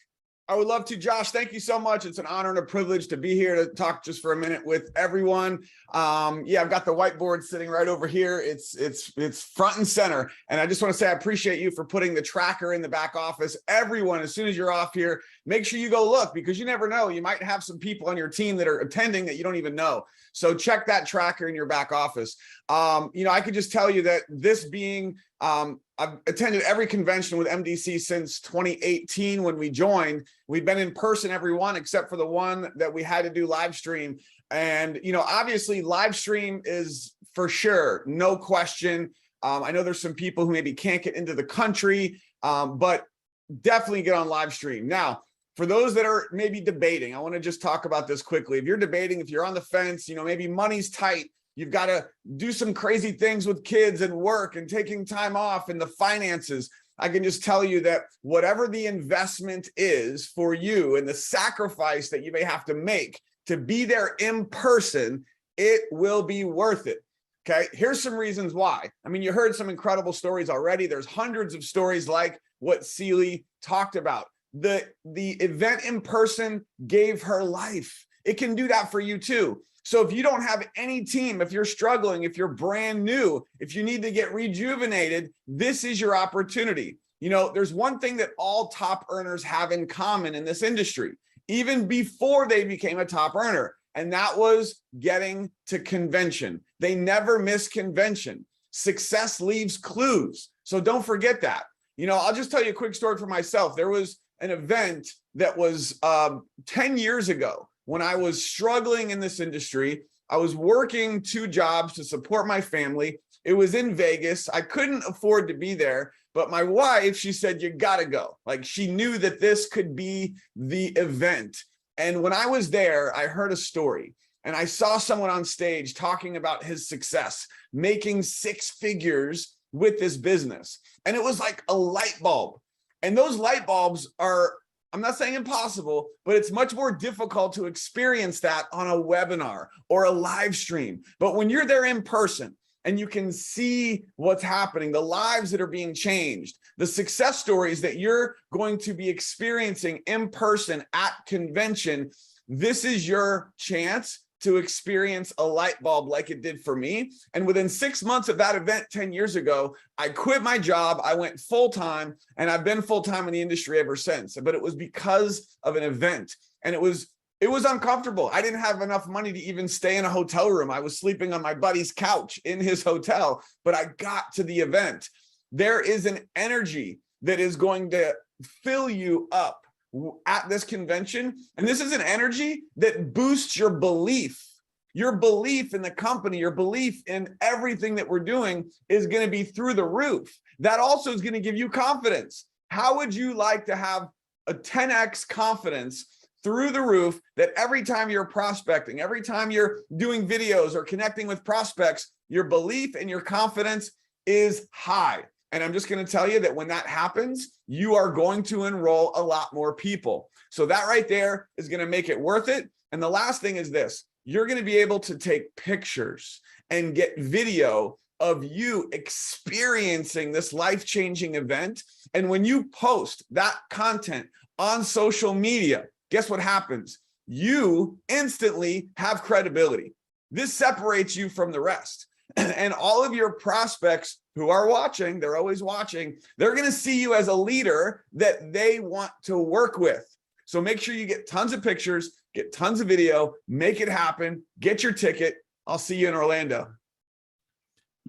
I would love to, Josh. Thank you so much. It's an honor and a privilege to be here to talk just for a minute with everyone. Yeah, I've got the whiteboard sitting right over here. It's front and center. And I just want to say I appreciate you for putting the tracker in the back office. Everyone, as soon as you're off here, make sure you go look, because you never know. You might have some people on your team that are attending that you don't even know. So check that tracker in your back office. You know, I could just tell you that this being, I've attended every convention with MDC since 2018 when we joined. We've been in person every one except for the one that we had to do live stream. And, you know, obviously live stream is for sure, no question. I know there's some people who maybe can't get into the country, but definitely get on live stream. Now, for those that are maybe debating, I want to just talk about this quickly. If you're debating, if you're on the fence, you know, maybe money's tight, you've got to do some crazy things with kids and work and taking time off and the finances. I can just tell you that whatever the investment is for you and the sacrifice that you may have to make to be there in person, it will be worth it. Okay, here's some reasons why. I mean, you heard some incredible stories already. There's hundreds of stories like what Celie talked about. The event in person gave her life. It can do that for you too. So if you don't have any team, if you're struggling, if you're brand new, if you need to get rejuvenated, this is your opportunity. You know, there's one thing that all top earners have in common in this industry, even before they became a top earner, and that was getting to convention. They never miss convention. Success leaves clues. So don't forget that. You know, I'll just tell you a quick story for myself. There was an event that was 10 years ago when I was struggling in this industry. I was working 2 jobs to support my family. It was in Vegas. I couldn't afford to be there, but my wife, she said, you gotta go. Like, she knew that this could be the event. And when I was there, I heard a story and I saw someone on stage talking about his success, making 6 figures with this business. And it was like a light bulb. And those light bulbs are, I'm not saying impossible, but it's much more difficult to experience that on a webinar or a live stream. But when you're there in person and you can see what's happening, the lives that are being changed, the success stories that you're going to be experiencing in person at convention, this is your chance to experience a light bulb like it did for me. And within 6 months of that event 10 years ago, I quit my job. I went full-time, and I've been full-time in the industry ever since. But it was because of an event, and it was uncomfortable. I didn't have enough money to even stay in a hotel room. I was sleeping on my buddy's couch in his hotel, but I got to the event. There is an energy that is going to fill you up at this convention. And this is an energy that boosts your belief in the company, your belief in everything that we're doing is going to be through the roof. That also is going to give you confidence. How would you like to have a 10x confidence through the roof that every time you're prospecting, every time you're doing videos or connecting with prospects, your belief and your confidence is high? And I'm just going to tell you that when that happens, you are going to enroll a lot more people. So that right there is going to make it worth it. And the last thing is this: you're going to be able to take pictures and get video of you experiencing this life-changing event. And when you post that content on social media, guess what happens? You instantly have credibility. This separates you from the rest. And all of your prospects who are watching, they're always watching, they're going to see you as a leader that they want to work with. So make sure you get tons of pictures, get tons of video, make it happen, get your ticket. I'll see you in Orlando.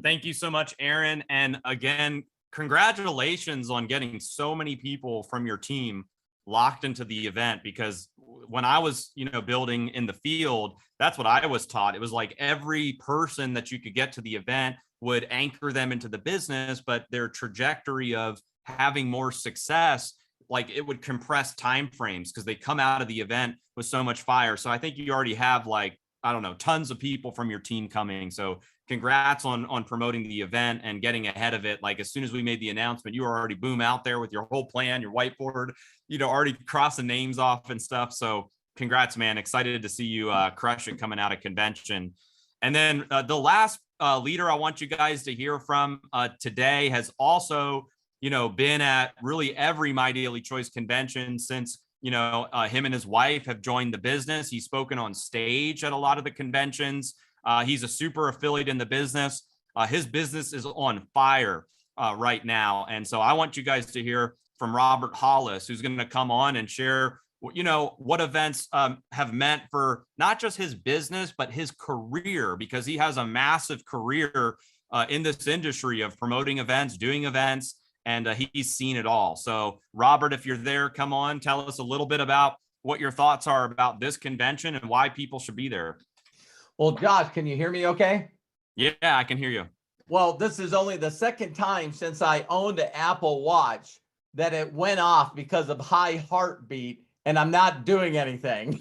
Thank you so much, Aaron. And again, congratulations on getting so many people from your team locked into the event, because when I was, building in the field, that's what I was taught. It was like every person that you could get to the event, would anchor them into the business, but their trajectory of having more success, like it would compress time frames because they come out of the event with so much fire. So I think you already have, like, I don't know, tons of people from your team coming. So congrats on promoting the event and getting ahead of it. Like as soon as we made the announcement, you were already boom out there with your whole plan, your whiteboard, already crossing names off and stuff. So congrats, man. Excited to see you crush it coming out of convention. And then the last leader I want you guys to hear from today has also, been at really every My Daily Choice convention since, him and his wife have joined the business. He's spoken on stage at a lot of the conventions. He's a super affiliate in the business. His business is on fire right now. And so I want you guys to hear from Robert Hollis, who's going to come on and share, what events have meant for not just his business, but his career, because he has a massive career in this industry of promoting events, doing events, and he's seen it all. So Robert, if you're there, come on, tell us a little bit about what your thoughts are about this convention and why people should be there. Well, Josh, can you hear me okay? Yeah, I can hear you. Well, this is only the second time since I owned an Apple Watch that it went off because of high heartbeat, and I'm not doing anything.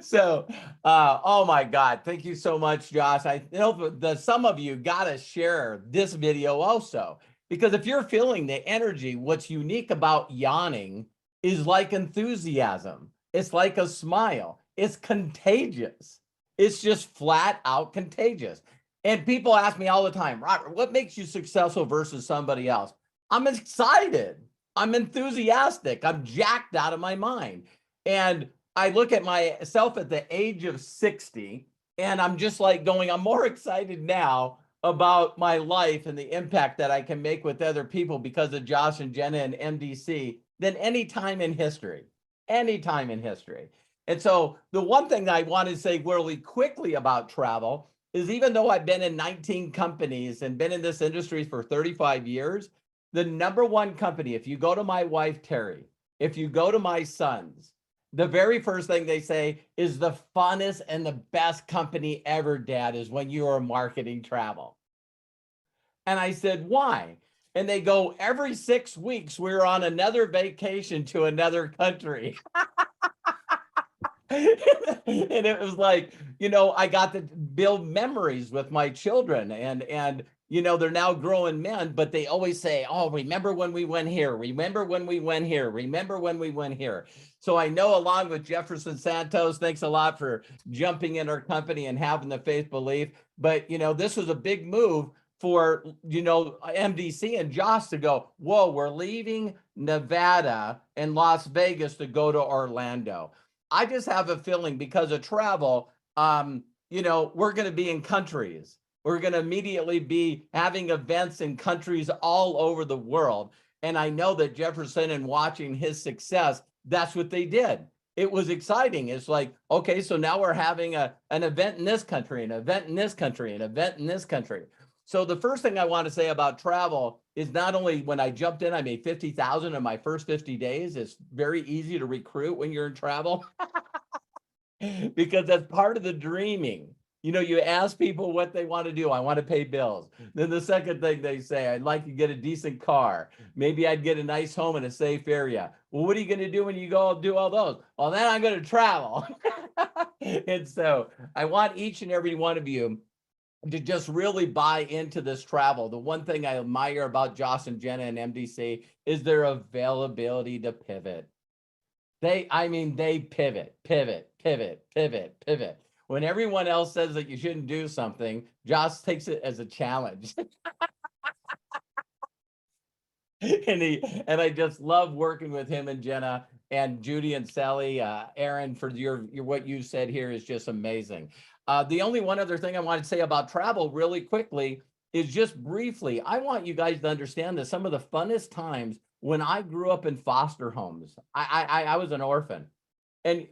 So, oh my God, thank you so much, Josh. I know some of you got to share this video also, because if you're feeling the energy, what's unique about yawning is like enthusiasm. It's like a smile. It's contagious. It's just flat out contagious. And people ask me all the time, Robert, what makes you successful versus somebody else? I'm excited. I'm enthusiastic. I'm jacked out of my mind. And I look at myself at the age of 60, and I'm just like going, I'm more excited now about my life and the impact that I can make with other people because of Josh and Jenna and MDC than any time in history. Any time in history. And so the one thing I want to say really quickly about travel is, even though I've been in 19 companies and been in this industry for 35 years, the number one company, if you go to my wife, Terry, if you go to my sons, the very first thing they say is the funnest and the best company ever, Dad, is when you are marketing travel. And I said, why? And they go, every 6 weeks, we're on another vacation to another country. And it was like, I got to build memories with my children, and they're now growing men, but they always say, oh, remember when we went here? Remember when we went here? Remember when we went here? So I know, along with Jefferson Santos, thanks a lot for jumping in our company and having the faith belief. But, this was a big move for, MDC and Josh to go, whoa, we're leaving Nevada and Las Vegas to go to Orlando. I just have a feeling because of travel, we're going to be in countries. We're going to immediately be having events in countries all over the world. And I know that Jefferson, and watching his success, that's what they did. It was exciting. It's like, okay, so now we're having an event in this country, an event in this country, an event in this country. So the first thing I want to say about travel is, not only when I jumped in, I made 50,000 in my first 50 days. It's very easy to recruit when you're in travel because that's part of the dreaming. You ask people what they want to do. I want to pay bills. Then the second thing they say, I'd like to get a decent car. Maybe I'd get a nice home in a safe area. Well, what are you going to do when you go do all those? Well, then I'm going to travel. And so I want each and every one of you to just really buy into this travel. The one thing I admire about Josh and Jenna and MDC is their availability to pivot. They pivot. When everyone else says that you shouldn't do something, Josh takes it as a challenge. And I just love working with him and Jenna and Judy and Sally. Aaron, for your what you said here is just amazing. The only one other thing I want to say about travel really quickly is, just briefly, I want you guys to understand that some of the funnest times when I grew up in foster homes, I was an orphan. And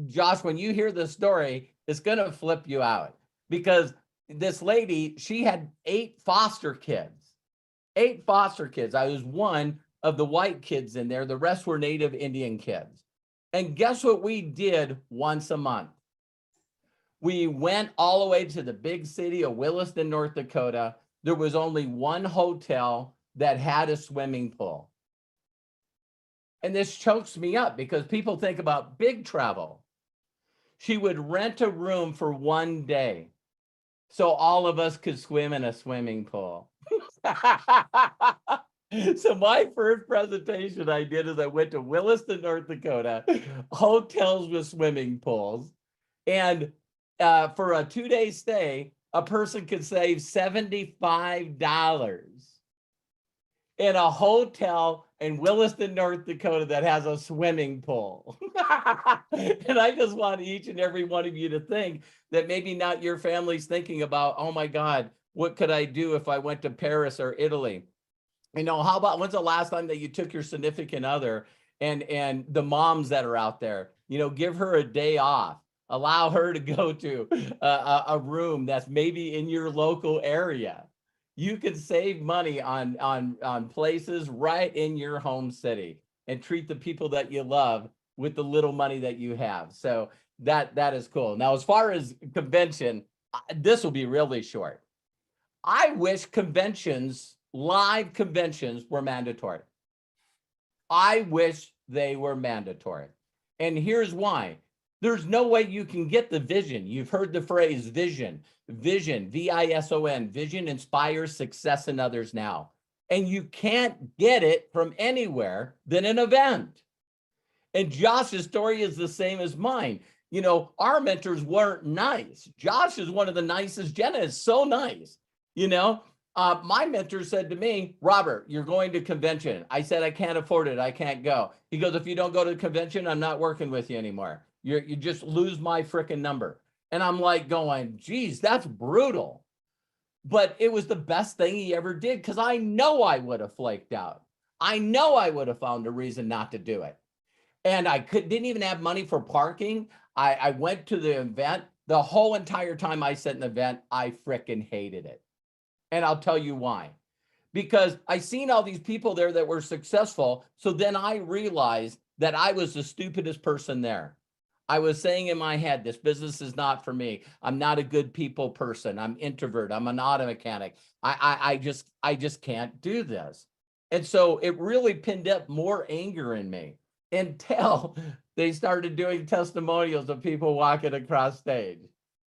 Josh, when you hear this story, it's going to flip you out, because this lady, she had 8 foster kids. 8 foster kids. I was one of the white kids in there. The rest were Native Indian kids. And guess what we did once a month? We went all the way to the big city of Williston, North Dakota. There was only one hotel that had a swimming pool. And this chokes me up because people think about big travel. She would rent a room for one day so all of us could swim in a swimming pool. So my first presentation I did is I went to Williston, North Dakota, hotels with swimming pools. And for a 2-day stay, a person could save $75 in a hotel in Williston, North Dakota that has a swimming pool. And I just want each and every one of you to think that maybe not your family's thinking about, oh my God, what could I do if I went to Paris or Italy? You know, how about when's the last time that you took your significant other and the moms that are out there, you know, give her a day off, allow her to go to a room that's maybe in your local area. You can save money on places right in your home city and treat the people that you love with the little money that you have. So that is cool. Now, as far as convention, this will be really short. I wish conventions, live conventions, were mandatory. I wish they were mandatory. And here's why. There's no way you can get the vision. You've heard the phrase vision, V-I-S-O-N, vision inspires success in others now. And you can't get it from anywhere than an event. And Josh's story is the same as mine. You know, our mentors weren't nice. Josh is one of the nicest. Jenna is so nice. You know, my mentor said to me, Robert, you're going to convention. I said, I can't afford it. I can't go. He goes, if you don't go to the convention, I'm not working with you anymore. You just lose my freaking number. And I'm like going, geez, that's brutal. But it was the best thing he ever did because I know I would have flaked out. I know I would have found a reason not to do it. And I didn't even have money for parking. I went to the event. The whole entire time I sat in the event, I freaking hated it. And I'll tell you why. Because I seen all these people there that were successful. So then I realized that I was the stupidest person there. I was saying in my head, this business is not for me. I'm not a good people person. I'm introvert. I'm an auto mechanic. I just can't do this. And so it really pinned up more anger in me until they started doing testimonials of people walking across stage.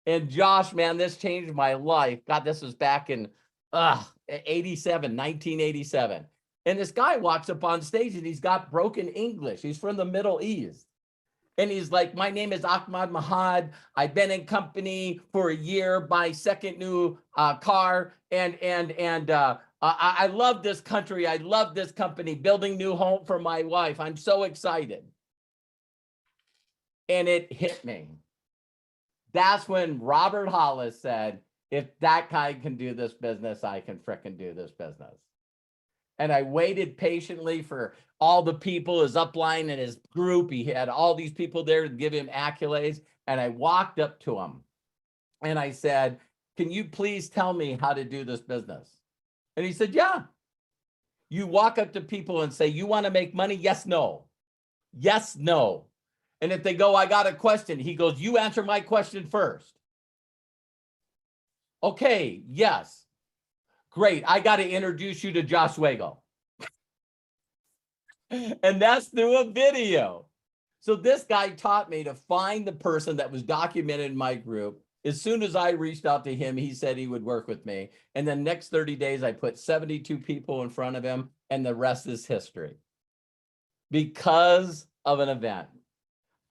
And Josh, man, this changed my life. God, this was back in 1987. And this guy walks up on stage and he's got broken English. He's from the Middle East. And he's like, my name is Ahmad Mahad. I've been in company for a year, my second new car. And I love this country. I love this company, building new home for my wife. I'm so excited. And it hit me. That's when Robert Hollis said, if that guy can do this business, I can frickin' do this business. And I waited patiently for all the people, his upline and his group. He had all these people there to give him accolades. And I walked up to him and I said, can you please tell me how to do this business? And he said, yeah. You walk up to people and say, you want to make money? Yes, no. Yes, no. And if they go, I got a question, he goes, you answer my question first. Okay, yes. Great, I got to introduce you to Josh Zwagil. And that's through a video. So this guy taught me to find the person that was documented in my group. As soon as I reached out to him, he said he would work with me. And the next 30 days, I put 72 people in front of him, and the rest is history. Because of an event.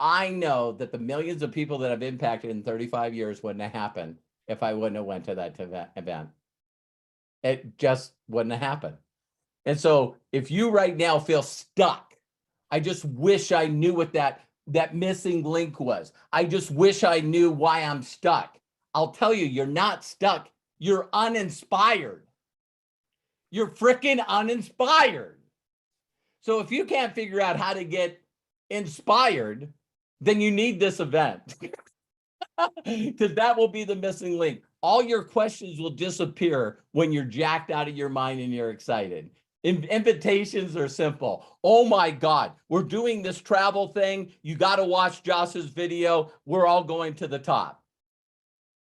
I know that the millions of people that I've impacted in 35 years wouldn't have happened if I wouldn't have went to that event. It just wouldn't have happened. And so if you right now feel stuck, I just wish I knew what that missing link was. I just wish I knew why I'm stuck. I'll tell you, you're not stuck. You're uninspired. You're freaking uninspired. So if you can't figure out how to get inspired, then you need this event. Because that will be the missing link. All your questions will disappear when you're jacked out of your mind and you're excited. Invitations are simple. Oh my God, we're doing this travel thing. You got to watch Josh's video. We're all going to the top.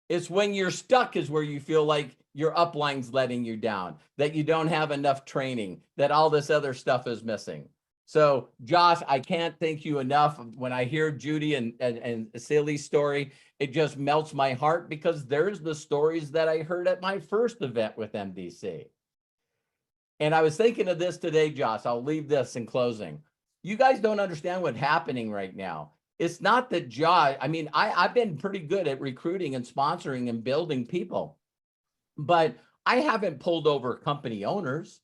It's when you're stuck is where you feel like your upline's letting you down, that you don't have enough training, that all this other stuff is missing. So Josh, I can't thank you enough. When I hear Judy and Sally's story, it just melts my heart, because there's the stories that I heard at my first event with MDC. And I was thinking of this today, Josh. I'll leave this in closing. You guys don't understand what's happening right now. It's not that Josh, I mean, I've been pretty good at recruiting and sponsoring and building people, but I haven't pulled over company owners.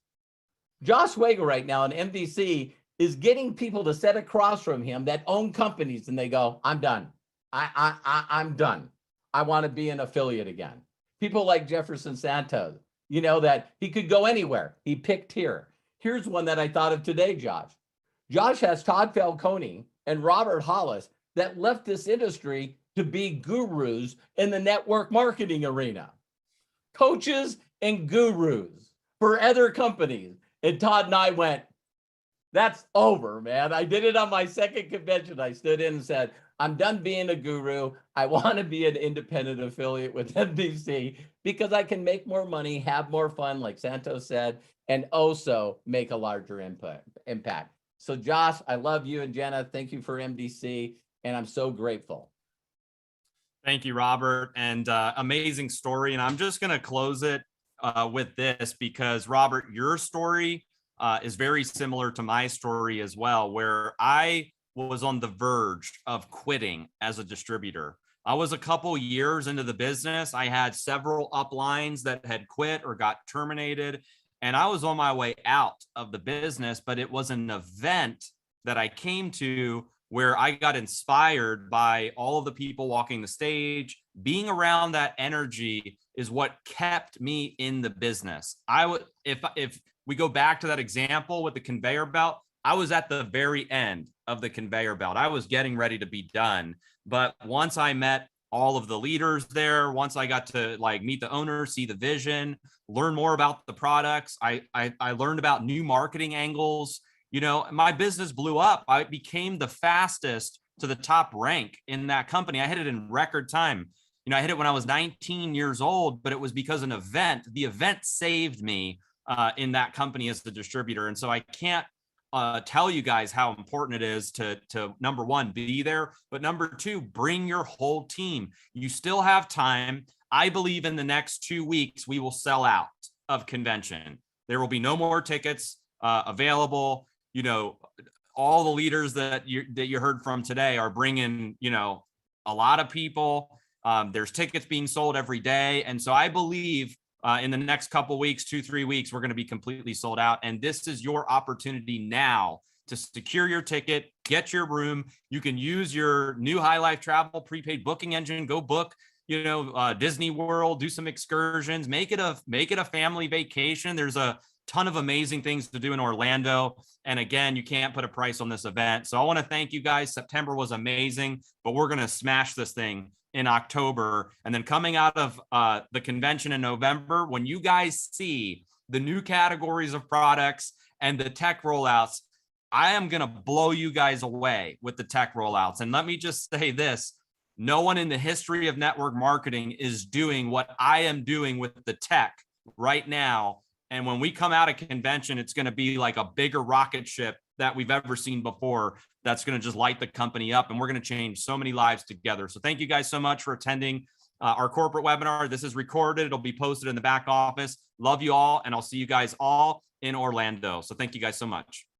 Josh Zwagil right now in MDC is getting people to sit across from him that own companies, and they go, I'm done. I'm done. I want to be an affiliate again. People like Jefferson Santos, you know, that he could go anywhere. He picked here. Here's one that I thought of today, Josh. Josh has Todd Falcone and Robert Hollis that left this industry to be gurus in the network marketing arena. Coaches and gurus for other companies. And Todd and I went, that's over, man. I did it on my second convention. I stood in and said, I'm done being a guru. I want to be an independent affiliate with MDC, because I can make more money, have more fun, like Santos said, and also make a larger impact. So Josh, I love you, and Jenna, thank you for MDC, and I'm so grateful. Thank you, Robert, and amazing story. And I'm just going to close it with this, because Robert, your story is very similar to my story as well, where I was on the verge of quitting as a distributor. I was a couple years into the business. I had several uplines that had quit or got terminated, and I was on my way out of the business, but it was an event that I came to where I got inspired by all of the people walking the stage. Being around that energy is what kept me in the business. I would, if we go back to that example with the conveyor belt, I was at the very end of the conveyor belt. I was getting ready to be done. But once I met all of the leaders there, once I got to like meet the owner, see the vision, learn more about the products, I learned about new marketing angles. You know, my business blew up. I became the fastest to the top rank in that company. I hit it in record time. You know, I hit it when I was 19 years old, but it was because an event, the event saved me in that company as the distributor. And so I can't tell you guys how important it is to number one, be there, but number two, bring your whole team. You still have time. I believe in the next 2 weeks, we will sell out of convention. There will be no more tickets available. You know, all the leaders that you heard from today are bringing, you know, a lot of people. There's tickets being sold every day. And so I believe in the next couple weeks, 2-3 weeks, we're going to be completely sold out. And this is your opportunity now to secure your ticket, get your room. You can use your new High Life Travel prepaid booking engine, go book, you know, Disney World, do some excursions, make it a family vacation. There's a ton of amazing things to do in Orlando. And again, you can't put a price on this event. So I want to thank you guys. September was amazing, but we're going to smash this thing in October. And then coming out of the convention in November, when you guys see the new categories of products and the tech rollouts, I am going to blow you guys away with the tech rollouts. And let me just say this, no one in the history of network marketing is doing what I am doing with the tech right now. And when we come out of convention, it's going to be like a bigger rocket ship that we've ever seen before. That's going to just light the company up, and we're going to change so many lives together. So thank you guys so much for attending our corporate webinar. This is recorded. It'll be posted in the back office. Love you all, and I'll see you guys all in Orlando. So thank you guys so much.